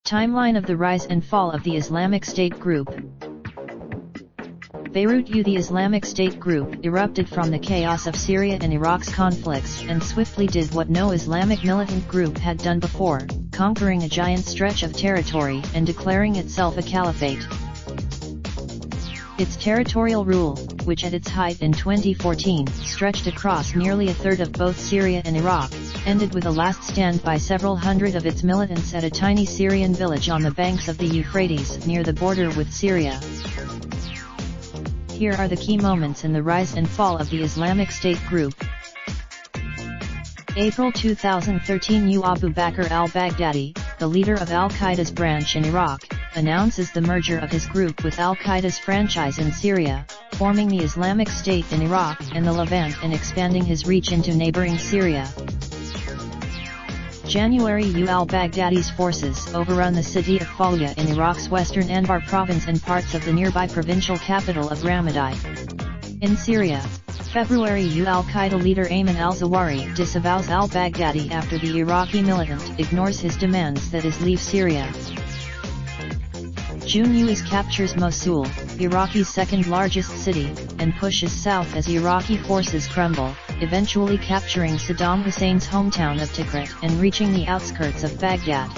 Timeline of the rise and fall of the Islamic State group. Beirut. The Islamic State group erupted from the chaos of Syria and Iraq's conflicts and swiftly did what no Islamic militant group had done before, conquering a giant stretch of territory and declaring itself a caliphate. Its territorial rule, which at its height in 2014 stretched across nearly a third of both Syria and Iraq, ended with a last stand by several hundred of its militants at a tiny Syrian village on the banks of the Euphrates near the border with Syria. Here are the key moments in the rise and fall of the Islamic State group. April 2013. Abu Bakr al-Baghdadi, the leader of al-Qaeda's branch in Iraq, announces the merger of his group with al-Qaeda's franchise in Syria, forming the Islamic State in Iraq and the Levant and expanding his reach into neighboring Syria. January. Al-Baghdadi's forces overrun the city of Fallujah in Iraq's western Anbar province and parts of the nearby provincial capital of Ramadi. In Syria, February. Al-Qaeda leader Ayman al-Zawahiri disavows al-Baghdadi after the Iraqi militant ignores his demands that is leave Syria. June. US captures Mosul, Iraqi's second largest city, and pushes south as Iraqi forces crumble, eventually capturing Saddam Hussein's hometown of Tikrit and reaching the outskirts of Baghdad.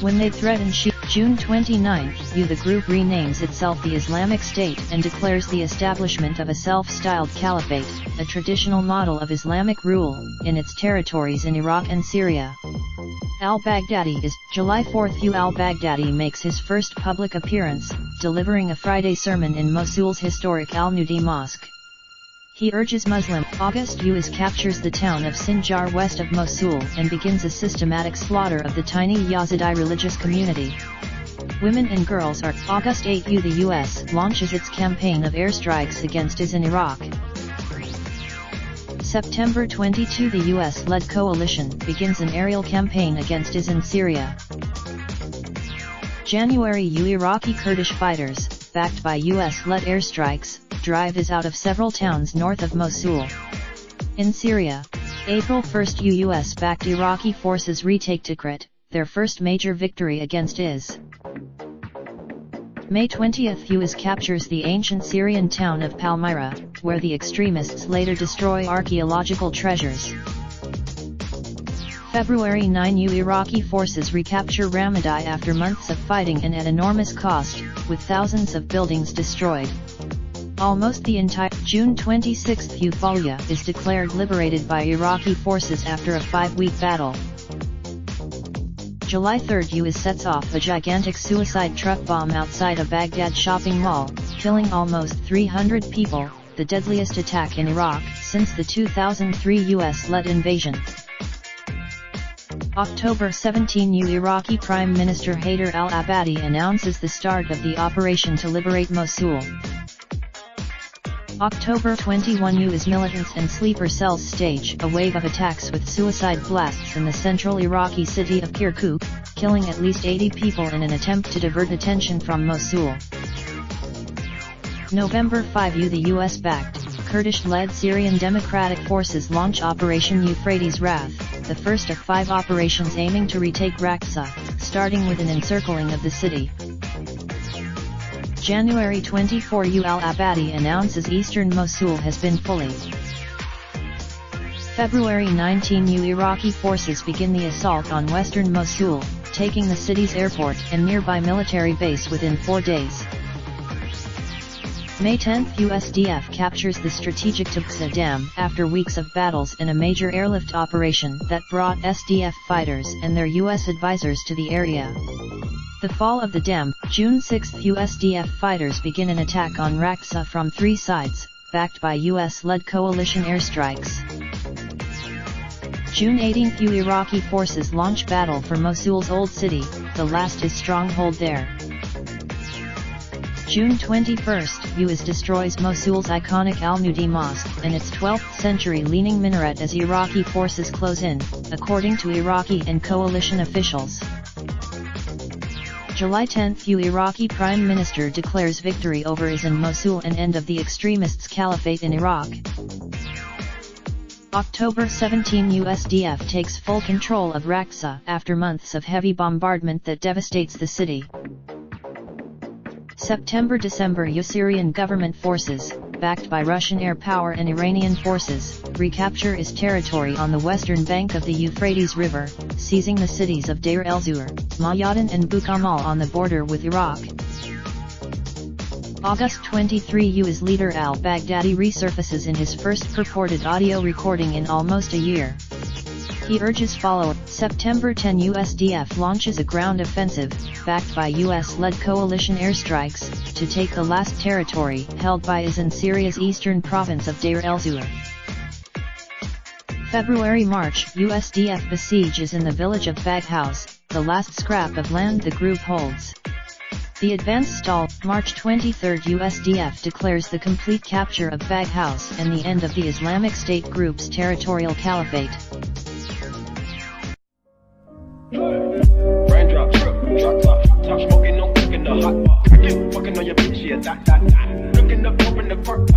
When they threaten June 29, the group renames itself the Islamic State and declares the establishment of a self-styled caliphate, a traditional model of Islamic rule, in its territories in Iraq and Syria. Al-Baghdadi is July 4. Al-Baghdadi makes his first public appearance, delivering a Friday sermon in Mosul's historic Al-Nudi Mosque. He urges Muslim. August. US captures the town of Sinjar west of Mosul and begins a systematic slaughter of the tiny Yazidi religious community. Women and girls are. August 8. The US launches its campaign of airstrikes against IS in Iraq. September 22. The US-led coalition begins an aerial campaign against IS in Syria. January. Iraqi Kurdish fighters, backed by US-led airstrikes, drive IS out of several towns north of Mosul. In Syria, April 1. US-backed Iraqi forces retake Tikrit, their first major victory against IS. May 20. US captures the ancient Syrian town of Palmyra, where the extremists later destroy archaeological treasures. February 9. Iraqi forces recapture Ramadi after months of fighting and at enormous cost, with thousands of buildings destroyed. Almost the entire. June 26. Fallujah is declared liberated by Iraqi forces after a 5-week battle. July 3. US sets off a gigantic suicide truck bomb outside a Baghdad shopping mall, killing almost 300 people, the deadliest attack in Iraq since the 2003 US-led invasion. October 17. Iraqi Prime Minister Haider al-Abadi announces the start of the operation to liberate Mosul. October 21. US militants and sleeper cells stage a wave of attacks with suicide blasts in the central Iraqi city of Kirkuk, killing at least 80 people in an attempt to divert attention from Mosul. November 5. The US-backed, Kurdish-led Syrian Democratic Forces launch Operation Euphrates Wrath, the first of 5 operations aiming to retake Raqqa, starting with an encircling of the city. January 24. Al-Abadi announces eastern Mosul has been fully. February 19. Iraqi forces begin the assault on western Mosul, taking the city's airport and nearby military base within 4 days. May 10. USDF captures the strategic Tabqa Dam after weeks of battles in a major airlift operation that brought SDF fighters and their US advisors to the area. The fall of the dam. June 6. USDF fighters begin an attack on Raqqa from 3 sides, backed by US-led coalition airstrikes. June 18. Iraqi forces launch battle for Mosul's old city, the last IS stronghold there. June 21. US destroys Mosul's iconic Al-Nudi Mosque and its 12th century leaning minaret as Iraqi forces close in, according to Iraqi and coalition officials. July 10, Iraqi Prime Minister declares victory over IS in Mosul and end of the extremists' caliphate in Iraq. October 17, USDF takes full control of Raqqa after months of heavy bombardment that devastates the city. September-December, Syrian government forces, backed by Russian air power and Iranian forces, recapture IS territory on the western bank of the Euphrates River, seizing the cities of Deir el-Zur, Mayadin and Bukamal on the border with Iraq. August 23, US leader al-Baghdadi resurfaces in his first purported audio recording in almost a year. He urges follow. September 10, USDF launches a ground offensive, backed by US-led coalition airstrikes, to take the last territory held by IS in Syria's eastern province of Deir el-Zur. February-March, USDF besieges in the village of Baghouse, the last scrap of land the group holds. The advance stall. March 23, USDF declares the complete capture of Baghouse and the end of the Islamic State group's territorial caliphate. Raindrop, drop top smoking, no cooking the hot pot. Fucking on your bitch, yeah, that. Looking up, open the park,